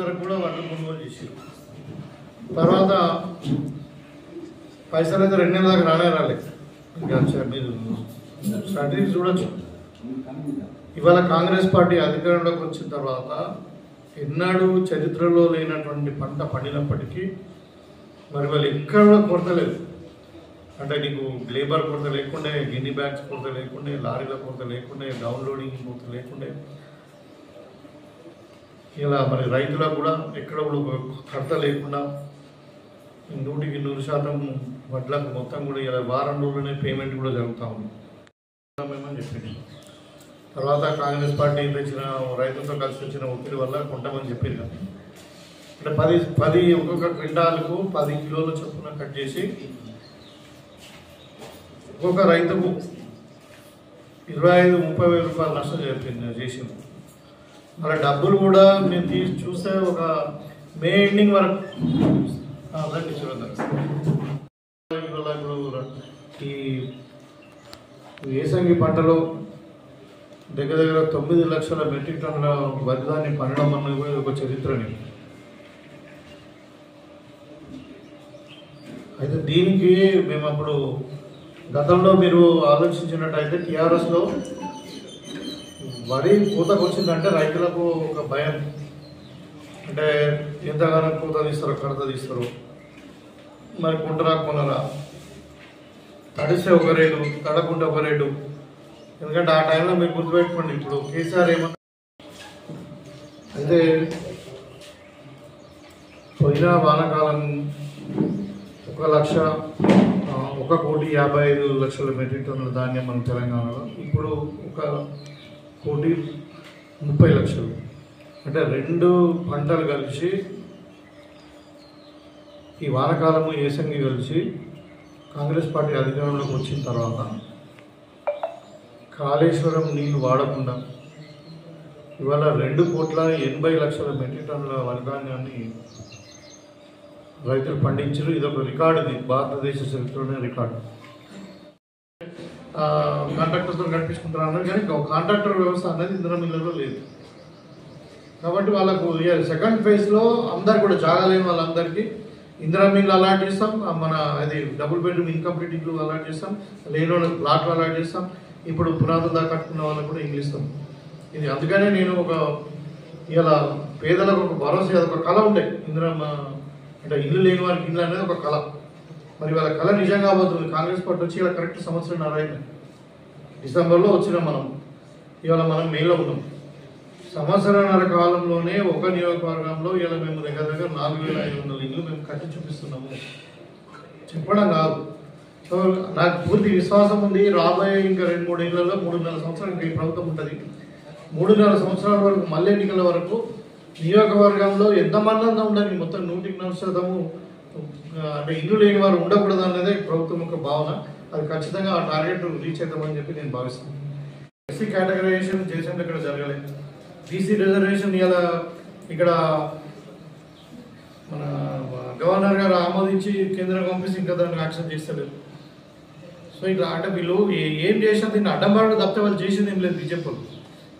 వరకు కూడా వాళ్ళు కొనుగోలు చేసారు. తర్వాత పైసలు అయితే 2 నెలల దాకా రాలేదు. ఇంకా మీరు స్ట్రాటజీ చూడొచ్చు. ఇవాళ కాంగ్రెస్ పార్టీ అధికారంలోకి వచ్చిన తర్వాత ఎన్నాడు చరిత్రలో లేనటువంటి పంట పండినప్పటికీ మరి వాళ్ళు ఎక్కడ కూడా కొరత లేదు. అంటే నీకు లేబర్ కొరత లేకుండే, గిన్ని బ్యాగ్స్ కొరత లేకుండే, లారీల కొరత లేకుండే, డౌన్లోడింగ్ కొరత లేకుండే. ఇలా మరి రైతులకు కూడా ఎక్కడ కూడా కొరత లేకుండా 100% వడ్లకు మొత్తం కూడా ఇలా వారం రోజులనే పేమెంట్ కూడా జరుగుతూ ఉంది మేమని చెప్పింది. తర్వాత కాంగ్రెస్ పార్టీ తెచ్చిన రైతులతో కలిసి వచ్చిన ఒత్తిడి వల్ల కొంతమంది చెప్పారు కానీ అంటే 10 ఒక్కొక్క క్వింటాలకు 10 కిలోల చొప్పున కట్ చేసి ఒక్కొక్క రైతుకు 25-30 వేల రూపాయలు నష్టం చేసింది. అలా డబ్బులు కూడా మేము చూస్తే ఒక మే ఎండింగ్ వరకు ఇప్పుడు ఈ వేసంగి పంటలో దగ్గర 9 లక్షల మెట్రిక్ టన్నుల వరిధాన్యం పండడం అన్నది ఒక చరిత్రని. అయితే దీనికి మేము అప్పుడు గతంలో మీరు ఆలోచించినట్టయితే టీఆర్ఎస్లో వరి పూతకు వచ్చిందంటే రైతులకు ఒక భయం. అంటే ఎంతగానో పూత తీస్తారో కడత తీస్తారో, మరి కుంటరా కొనరా, తడిస్తే ఒక రేటు, తడకుంటే ఒక రేటు. ఎందుకంటే ఆ టైంలో మీరు గుర్తుపెట్టుకోండి, ఇప్పుడు కేసీఆర్ ఏమన్నా అయితే పోయిన వానాకాలం 1,55,00,000 మెట్రిక్ టన్నుల ధాన్యం మన తెలంగాణలో, ఇప్పుడు 1,30,00,000. అంటే 2 పంటలు కలిసి ఈ వానకాలము ఏసంగి కలిసి కాంగ్రెస్ పార్టీ అధికారంలోకి వచ్చిన తర్వాత కాళేశ్వరం నీళ్లు వాడకుండా ఇవాళ 2,80,00,000 మెట్రిక్ టన్నుల వరిధాన్యాన్ని రైతులు పండించారు. ఇదొక రికార్డు, ఇది భారతదేశ చరిత్రలోనే రికార్డు. కాంట్రాక్టర్తో నడిపించుకుంటున్నారు కానీ కాంట్రాక్టర్ వ్యవస్థ అనేది ఇంధన మిల్లులో లేదు. కాబట్టి వాళ్ళకు సెకండ్ ఫేజ్లో అందరు కూడా జాగలేని వాళ్ళందరికీ ఇందిరా మిల్లు అలాట్ చేస్తాం, మన అది డబుల్ బెడ్రూమ్ ఇన్కంప్లీట్ ఇల్లు అలాట్ చేస్తాం, లేని వాళ్ళకి ప్లాట్లు అలాట్ చేస్తాం, ఇప్పుడు పునాదులు దాకా కట్టుకున్న వాళ్ళకు కూడా ఇల్లు ఇస్తాం. ఇది అందుకనే నేను ఇలా పేదలకు ఒక భరోసా, అదొక కళ ఉండే ఇందిరా, అంటే ఇల్లు లేని వారికి ఇల్లు అనేది ఒక కళ. మరి వాళ్ళ కళ నిజం కాబోతుంది. కాంగ్రెస్ పార్టీ వచ్చి ఇలా కరెక్ట్ 1.5 సంవత్సరం అయింది. డిసెంబర్లో వచ్చినాం మనం, ఇవాళ మనం మేలో ఉన్నాం. 1.5 సంవత్సరాల కాలంలోనే ఒక నియోజకవర్గంలో ఇలా మేము దగ్గర 4,500 ఇల్లు మేము కట్టి చూపిస్తున్నాము. చెప్పడం కాదు. సో నాకు పూర్తి విశ్వాసం ఉంది, రాబోయే ఇంకా 2-3 ఏళ్లలో 3.5 సంవత్సరాలు ఈ ప్రభుత్వం ఉంటుంది. 3.5 సంవత్సరాల వరకు మళ్ళీ ఎన్నికల వరకు నియోజకవర్గంలో ఎంతమంది ఉండని మొత్తం 100% అంటే ఇల్లు లేని వారు ఉండకూడదు అనేది ప్రభుత్వం యొక్క భావన. అది ఖచ్చితంగా ఆ టార్గెట్ రీచ్ అవుతామని చెప్పి నేను భావిస్తున్నాను. ఎస్సీ కేటగరైజేషన్ చేసేందుకు ఇక్కడ జరగలేదు. బీసీ రిజర్వేషన్ ఇలా ఇక్కడ మన గవర్నర్ గారు ఆమోదించి కేంద్రం పంపిస్తే ఇంకా దాన్ని యాక్సెప్ట్ చేస్తలేదు. సో ఇట్లా అంటే వీళ్ళు ఏం చేసినా దీన్ని అడ్డం పడడం తప్పితే వాళ్ళు చేసింది ఏం లేదు బీజేపీ.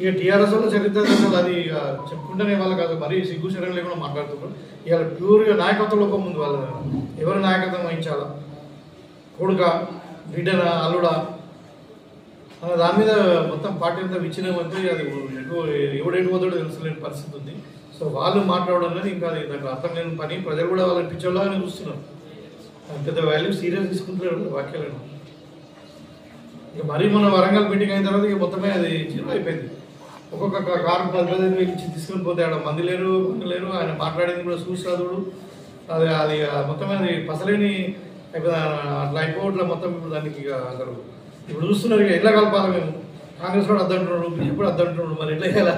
ఇక టీఆర్ఎస్ వాళ్ళు చరిత్ర అది చెప్పుకుంటేనే వాళ్ళు కాదు, మరీ సిగ్గు శరం లేకుండా మాట్లాడుతున్నారు. ఇవాళ ప్యూర్గా నాయకత్వ లోపం ఉంది. వాళ్ళ ఎవరు నాయకత్వం వహించాలా, కొడుక, బిడ్డన, అల్లుడా అన్న దాని మీద మొత్తం పార్టీ అంతా విచ్ఛిన్నమైతే అది ఎవడేటు పోతాడో తెలుసులేని పరిస్థితి ఉంది. సో వాళ్ళు మాట్లాడడం అనేది ఇంకా దానికి అర్థం లేని పని. ప్రజలు కూడా వాళ్ళని పిచ్చోళ్ళగానే చూస్తున్నారు. పెద్ద వాల్యూ సీరియస్ తీసుకుంటున్నారు వాక్యాలను. ఇక మరీ మన వరంగల్ మీటింగ్ అయిన తర్వాత ఇక మొత్తమే అది జీరో అయిపోయింది. ఒక్కొక్క కారు 10,000 ఇచ్చి తీసుకొని పోతే ఆడ మంది లేరు. ఆయన మాట్లాడేది కూడా చూసాదుడు అది మొత్తమే అది పసలేని అయిపోయింది. అట్లా అయిపోవట్లా మొత్తం. ఇప్పుడు దానికి ఇక అసలు ఇప్పుడు చూస్తున్నారు ఇక ఎట్లా కలపాలి మేము. కాంగ్రెస్ కూడా అద్దంటున్నాడు, బీజేపీ కూడా అద్దంటున్నాడు. మరి ఎట్లా చేయాలా,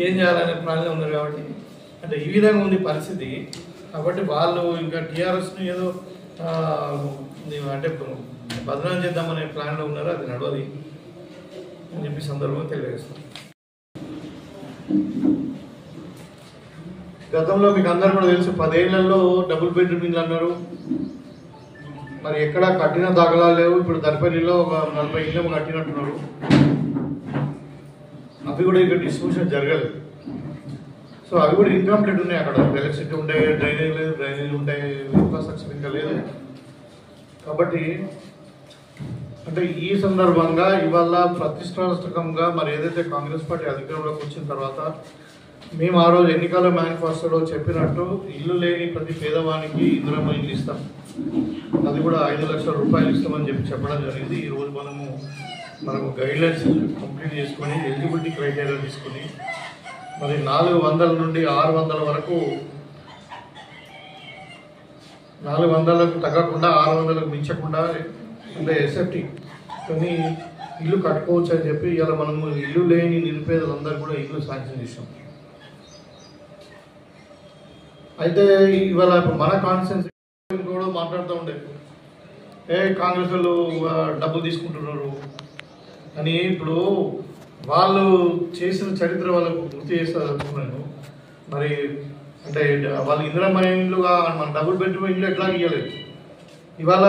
ఏం చేయాలనే ప్లాన్లో ఉన్నారు. కాబట్టి అంటే ఈ విధంగా ఉంది పరిస్థితి. కాబట్టి వాళ్ళు ఇంకా టీఆర్ఎస్ని ఏదో అంటే బదనాం చేద్దామనే ప్లాన్లో ఉన్నారు. అది నడవది అని చెప్పి సందర్భంగా తెలియజేస్తాం. గతంలో మీకు అందరూ కూడా తెలుసు, 10 ఏళ్లలో డబుల్ బెడ్రూమ్ ఇల్లు అన్నారు. మరి ఎక్కడ కట్టిన దాఖలాలు లేవు. ఇప్పుడు దర్పల్లిలో ఒక 40 ఇళ్ళు కట్టినట్టున్నారు. అవి కూడా ఇక్కడ డిస్ట్రిబ్యూషన్ జరగలేదు. సో సో అవి కూడా ఇన్కంప్లీట్ ఉన్నాయి. అక్కడ ఎలక్ట్రిసిటీ ఉంటే డ్రైనేజ్ లేదు, డ్రైనేజ్ ఉంటే ఇన్ఫ్రాస్ట్రక్చర్ ఇంకా లేదు. కాబట్టి అంటే ఈ సందర్భంగా ఇవాళ ప్రతిష్టాత్మకంగా మరి ఏదైతే కాంగ్రెస్ పార్టీ అధికారంలోకి వచ్చిన తర్వాత మేము ఆ రోజు ఎన్నికల మేనిఫెస్టోలో చెప్పినట్టు ఇల్లు లేని ప్రతి పేదవానికి ఇందిరమ్మ ఇల్లు ఇస్తాం, అది కూడా 5 లక్షల రూపాయలు ఇస్తామని చెప్పడం జరిగింది. ఈరోజు మనము గైడ్లైన్స్ కంప్లీట్ చేసుకొని ఎలిజిబిలిటీ క్రైటీరియా తీసుకుని మరి 400 నుండి 600 వరకు, 400లకు తగ్గకుండా 600లకు మించకుండా అంటే ఎస్ఎఫ్టీ కానీ ఇల్లు కట్టుకోవచ్చు అని చెప్పి ఇలా మనము ఇల్లు లేని నిరుపేదలందరూ కూడా ఇల్లు శాంక్షన్ చేసాం. అయితే ఇవాళ మన కాన్స్టిట్యున్సీ కూడా మాట్లాడుతూ ఉండే కాంగ్రెస్ వాళ్ళు డబ్బులు తీసుకుంటున్నారు అని. ఇప్పుడు వాళ్ళు చేసిన చరిత్ర వాళ్ళకు గుర్తు చేస్తాను. మరి అంటే వాళ్ళు ఇందిరమ్మ ఇండ్లుగా మన డబ్బులు పెట్టి ఇండ్లు ఎట్లా ఇవ్వలేదు. ఇవాళ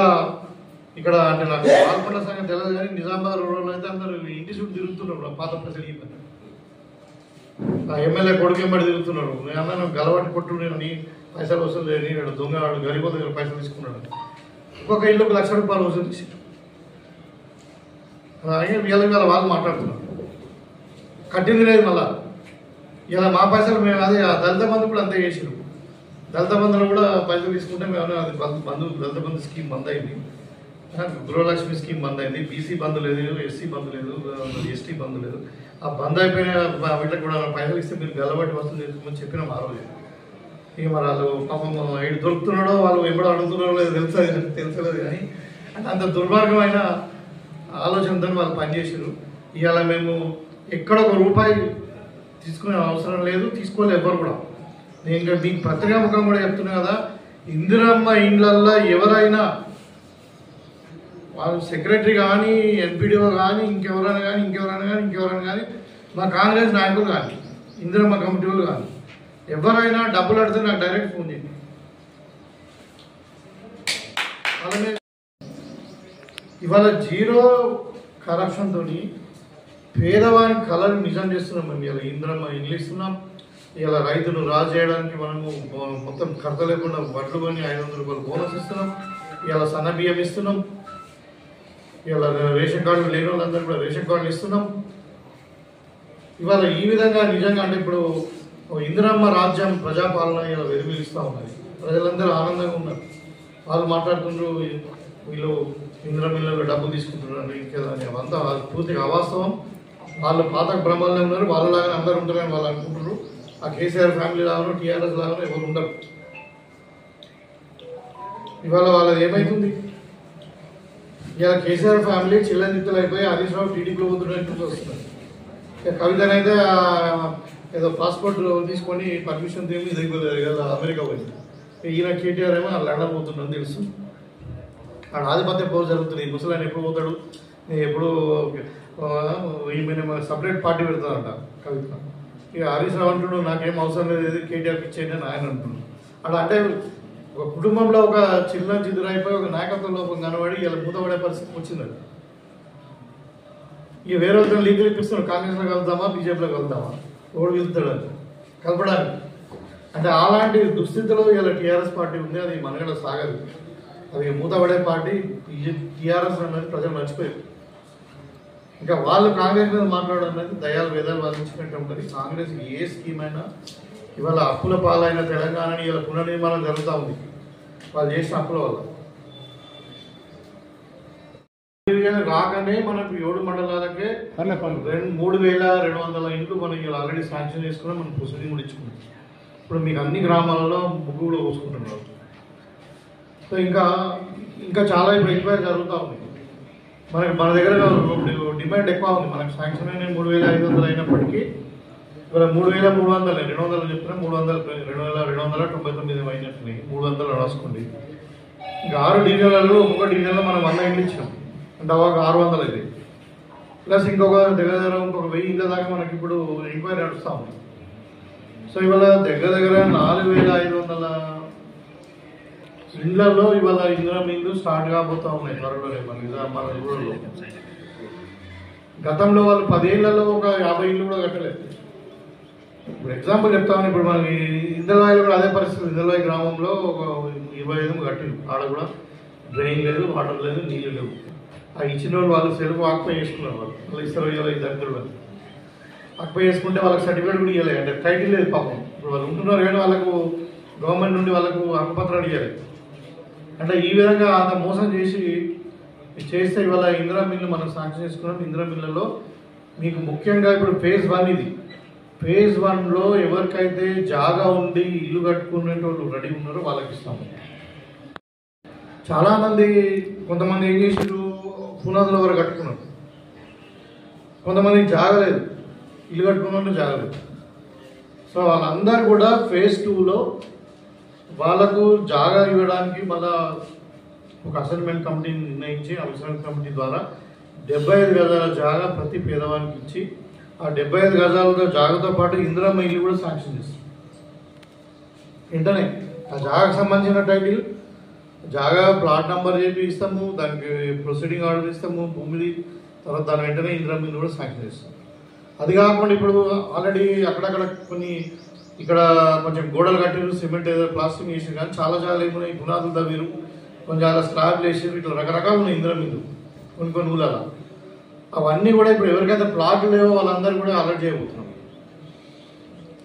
ఇక్కడ అంటే నాకు పాల్పండ్ల సంగతి తెలియదు కానీ నిజామాబాద్ రూరల్ అయితే అందరూ ఇంటి చుట్టూ తిరుగుతున్నారు. పాత ప్రజలు ఆ ఎమ్మెల్యే కొడుకు ఎంబడి తిరుగుతున్నాడు. నేను అన్నా గలవాటి కొట్టు నేను పైసలు వసూలు నేను దొంగ గరీబ్ దగ్గర పైసలు తీసుకున్నాడు. ఒక్కొక్క ఇల్లు 1 లక్ష రూపాయలు వసూలు చేసి వీళ్ళ వాళ్ళు మాట్లాడుతున్నారు. కట్టింది లేదు మళ్ళా. ఇలా మా పైసలు మేము అదే దళిత బంధు కూడా అంతే చేసిరు. దళిత బంధులో కూడా పైసలు తీసుకుంటే మేము అది బంధు దళిత బంధు స్కీమ్ బంద్ అయింది, గృహలక్ష్మి స్కీమ్ బంద్ అయింది, బీసీ బంధు లేదు, ఎస్సీ బంధు లేదు, ఎస్టీ బంధు లేదు. ఆ బంద్ అయిపోయిన వీళ్ళకి కూడా పైసలు ఇస్తే మీరు గల్లబట్టి వసూలు చేసుకోమని చెప్పినాం ఆ రోజు. ఇక మరి వాళ్ళు పాపం ఏడు దొరుకుతున్నాడో వాళ్ళు ఎప్పుడో అడుగుతున్నారో లేదు తెలుసలేదు కానీ అంత దుర్మార్గమైన ఆలోచనతో వాళ్ళు పనిచేసారు. ఇవాళ మేము ఎక్కడ 1 రూపాయి తీసుకునే అవసరం లేదు, తీసుకోలేదు ఎవరు కూడా. నేను ఇంకా మీకు పత్రికాముఖం కూడా చెప్తున్నా కదా, ఇందిరమ్మ ఇండ్లల్లో ఎవరైనా వాళ్ళు సెక్రటరీ కానీ, ఎంపీడీఓ కానీ, ఇంకెవరైనా కానీ మా కాంగ్రెస్ నాయకులు కానీ, ఇందిరమ్మ కమిటీ వాళ్ళు కానీ ఎవరైనా డబ్బులు అడితే నాకు డైరెక్ట్ ఫోన్ చేయండి. అలానే ఇవాళ జీరో కరప్షన్తో పేదవాని కళలు నిజం చేస్తున్నాం. మేము ఇలా ఇందిరమ్మ ఇల్లు ఇస్తున్నాం. ఇలా రైతును రాజు చేయడానికి మనము మొత్తం ఖర్చు లేకుండా వడ్లు కొని 500 రూపాయలు బోనస్ ఇస్తున్నాం. ఇలా సన్న బియ్యం ఇస్తున్నాం. ఇలా రేషన్ కార్డులు లేని వాళ్ళందరూ కూడా రేషన్ కార్డులు ఇస్తున్నాం. ఇవాళ ఈ విధంగా నిజంగా అంటే ఇప్పుడు ఇందిరమ్మ రాజ్యం ప్రజాపాలన ఇలా వెలుగులిస్తూ ఉన్నది. ప్రజలందరూ ఆనందంగా ఉన్నారు. వాళ్ళు మాట్లాడుతుండ్రు వీళ్ళు ఇందిరమ్మ ఇళ్ళలో డబ్బులు తీసుకుంటున్నారు ఇంకేదా అని. అవంతా పూర్తిగా అవాస్తవం. వాళ్ళు పాత భ్రమల్లో ఉన్నారు. వాళ్ళలాగానే అందరూ ఉంటారని వాళ్ళు అనుకుంటున్నారు. ఆ కేసీఆర్ ఫ్యామిలీ లాగానో టీఆర్ఎస్ లాగానో ఎవరు ఉండరు. ఇవాళ వాళ్ళది ఏమవుతుంది, ఇలా కేసీఆర్ ఫ్యామిలీ చిల్లదిత్తలు అయిపోయి హరీష్ రావు టీడీపీలో పోతున్నట్టు వస్తున్నారు. ఇక కవితనైతే ఏదో పాస్పోర్ట్ తీసుకొని పర్మిషన్ తీసి ఇదైపోలేదు కదా అమెరికా పోయింది. ఈయన కేటీఆర్ ఏమో లండన్ పోతుందని తెలుసు. అక్కడ ఆధిపత్య పోరు జరుగుతుంది. ముసలాయన ఎప్పుడు పోతాడు, నేను ఎప్పుడు ఈమె సపరేట్ పార్టీ పెడతానంట కవిత. ఇక హరీష్ రావు అంటున్నాడు నాకేం అవసరం లేదు కేటీఆర్కి ఇచ్చేయండి అని ఆయన అంటున్నాడు. అలా అంటే ఒక కుటుంబంలో ఒక చిన్న చిదురైపోయి ఒక నాయకత్వ లోపం కనబడి ఇలా మూతపడే పరిస్థితి వచ్చింది. ఇక వేరే వాళ్ళతో లీగల్ ఇప్పిస్తున్నాడు. కాంగ్రెస్లో కలుద్దామా, బీజేపీలో కలుద్దామా, ఓడి వెళ్తాడు అని కలపడానికి. అంటే అలాంటి దుస్థితిలో ఇలా టీఆర్ఎస్ పార్టీ ఉంది. అది మనగడ సాగదు. అది మూతపడే పార్టీ టీఆర్ఎస్ అనేది ప్రజలు మర్చిపోయారు. ఇంకా వాళ్ళు కాంగ్రెస్ మీద మాట్లాడడం అనేది దయాలు వేదాలు వాదించినట్టు ఉంటుంది. కాంగ్రెస్ ఏ స్కీమ్ అయినా ఇవాళ అప్పుల పాలైన తెలంగాణని ఇలా పునర్నిర్మాణం జరుగుతూ ఉంది వాళ్ళు చేసిన అప్పుల వల్ల. రాగానే మనకు 7 మండలాలకే 3,200 ఇండ్లు మనం ఇలా ఆల్రెడీ శాంక్షన్ చేసుకున్నాం. మనం ప్రొసీడింగ్ కూడా ఇచ్చుకున్నాం. ఇప్పుడు మీకు అన్ని గ్రామాలలో ముగ్గు కూడా పోసుకుంటున్నారు. సో ఇంకా చాలా ఇప్పుడు ఎంక్వైరీ జరుగుతూ ఉంది. మన దగ్గర డిమాండ్ ఎక్కువ ఉంది. మనకు శాంక్షన్ అయిన 3,500 అయినప్పటికీ ఇవాళ 3,300 200 చెప్తున్నా 2,299 అయినట్టున్నాయి. 300 రాసుకోండి. ఇంకా 6 డివిజన్లలో ఒక్కొక్క డివిజన్లో మనం 100 ఇండ్లు ఇచ్చినాం అంటే అವಾಗ 600 అయితే ప్లస్ ఇంకొక దగ్గర 1000 ఇండ్ల దాకా మనకి ఇప్పుడు ఎంక్వైరీ నడుస్తూ ఉంది. సో ఇవాళ దగ్గర 4,500 ఇండ్లలో ఇవాళ ఇందిరమ్మ ఇల్లు స్టార్ట్ కాబోతూ ఉన్నాయి త్వరలోనే మన ఊళ్ళో. గతంలో వాళ్ళు 10 ఏళ్లలో ఒక 50 ఇల్లు కూడా కట్టలేదు. ఇప్పుడు ఎగ్జాంపుల్ చెప్తామని, ఇప్పుడు మనకి ఇందలవాయిలో కూడా అదే పరిస్థితి. ఇందలవాయి గ్రామంలో ఒక 25 కట్టింది, ఆడ కూడా డ్రైన్ లేదు, వాటర్ లేదు, నీళ్ళు లేవు. ఆ ఇచ్చిన వాళ్ళు సెల్ఫ్ ఆక్యుపై చేసుకున్నారు. వాళ్ళు ఇస్తారు ఈ దగ్గరలో ఆక్యుపై చేసుకుంటే వాళ్ళకి సర్టిఫికేట్ కూడా ఇవ్వలేదు, అంటే టైటిల్ లేదు పాపం. ఇప్పుడు వాళ్ళు ఉంటున్నారు కానీ వాళ్ళకు గవర్నమెంట్ నుండి వాళ్ళకు హక్కుపత్రాలు ఇవ్వాలి. అంటే ఈ విధంగా అంత మోసం చేస్తే ఇవాళ ఇందిరా మిల్లు మనం సాంక్షన్ చేసుకున్నాం. ఇందిరా మిల్లులో మీకు ముఖ్యంగా ఇప్పుడు ఫేజ్ 1 ఇది. ఫేజ్ 1లో ఎవరికైతే జాగా ఉండి ఇల్లు కట్టుకునేటోళ్ళు రెడీ ఉన్నారో వాళ్ళకి ఇస్తాము. చాలామంది, కొంతమంది ఏం చేసారు, పునాదుల వరకు కట్టుకున్నారు, కొంతమందికి జాగలేదు, ఇల్లు కట్టుకున్న జాగలేదు. సో వాళ్ళందరూ కూడా ఫేజ్ 2లో వాళ్ళకు జాగా ఇవ్వడానికి మళ్ళా ఒక అసైన్మెంట్ కమిటీని నిర్ణయించి, అసైన్మెంట్ కమిటీ ద్వారా 75 గజాల జాగా ప్రతి పేదవానికి ఇచ్చి, ఆ 75 గజాలతో జాగాతో పాటు ఇందిరమ్మ ఇల్లు కూడా శాంక్షన్ చేస్తాం. వెంటనే ఆ జాగాకు సంబంధించిన టైటిల్, జాగా ప్లాట్ నెంబర్ చెప్పి ఇస్తాము, దానికి ప్రొసీడింగ్ ఆర్డర్ ఇస్తాము, భూమిది, తర్వాత దాని వెంటనే ఇందిరమ్మ ఇల్లు కూడా శాంక్షన్ చేస్తాం. అది కాకుండా ఇప్పుడు ఆల్రెడీ అక్కడక్కడ కొన్ని ఇక్కడ కొంచెం గోడలు కట్టారు, సిమెంట్ ఏదో ప్లాస్టింగ్ వేసారు, కానీ చాలా జాగాలు ఏమున్నాయి, పునాదులు తవ్వారు, కొంచెం అలా స్లాబ్లు వేసారు, ఇట్లా రకరకాలు ఉన్నాయి ఇందిరమ్మ ఇల్లు కొన్ని ఊళ్ళలో. అవన్నీ కూడా ఇప్పుడు ఎవరికైతే ప్లాట్లు లేవో వాళ్ళందరూ కూడా అలర్ట్ చేయబోతున్నాం.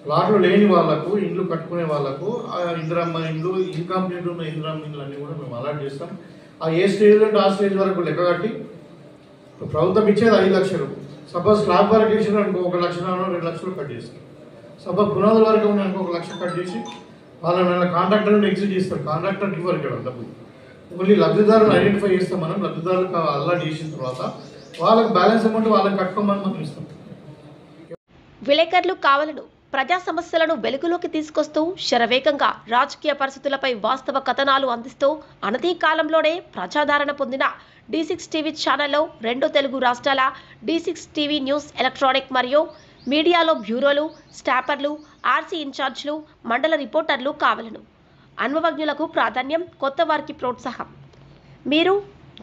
ప్లాట్లు లేని వాళ్ళకు, ఇండ్లు కట్టుకునే వాళ్ళకు ఆ ఇందిరమ్మ ఇండ్లు, ఇన్కంప్లీట్ ఉన్న ఇందిరమ్మ ఇండ్లు అన్నీ కూడా మేము అలర్ట్ చేస్తాం. ఆ ఏ స్టేజ్ అంటే ఆ స్టేజ్ వరకు లెక్క కట్టి, ప్రభుత్వం ఇచ్చేది 5 లక్షలు. సపోజ్ స్లాబ్ వరకు ఇచ్చిన అనుకో 1 లక్ష 2 లక్షలు కట్ చేస్తాం. సపోజ్ పునాదుల వరకు ఉన్న అనుకో 1 లక్ష కట్ చేసి వాళ్ళ కాంట్రాక్టర్ని ఎగ్జిట్ చేస్తారు. కాంట్రాక్టర్కి ఇవ్వరు ఇక్కడ డబ్బులు, ఓన్లీ లబ్ధిదారులను ఐడెంటిఫై చేస్తాం. మనం లబ్ధిదారులకు అలర్ట్ చేసిన తర్వాత వాళ్ళకి బ్యాలెన్స్ అమౌంట్ వాళ్ళకి కట్టుకోమని మనం ఇస్తాం. విలేకరులు కావాలను ప్రజా సమస్యలను వెలుగులోకి తీసుకొస్తూ శరవేగంగా రాజకీయ పరిస్థితులపై వాస్తవ కథనాలు అందిస్తూ అనతి కాలంలోనే ప్రజాదరణ పొందిన D6 టీవీ ఛానల్లో 2 తెలుగు రాష్ట్రాల D6 టీవీ న్యూస్ ఎలక్ట్రానిక్ మరియు మీడియాలో బ్యూరోలు, స్టాపర్లు, RC ఇన్ఛార్జ్లు, మండల రిపోర్టర్లు కావాలను. అనుభవజ్ఞులకు ప్రాధాన్యం, కొత్త వారికి ప్రోత్సాహం. మీరు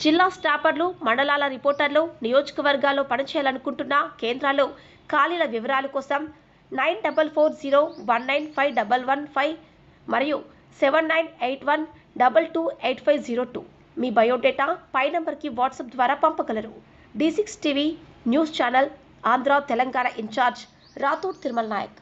జిల్లా స్టాపర్లు, మండలాల రిపోర్టర్లు, నియోజకవర్గాల్లో పనిచేయాలనుకుంటున్న కేంద్రాల్లో ఖాళీల వివరాల కోసం 9440195115 మరియు 7981228502 మీ బయోడేటా పై నంబర్కి వాట్సాప్ ద్వారా పంపగలరు. D6 TV news channel Andhra Telangana incharge Rathod Tirumala Naik.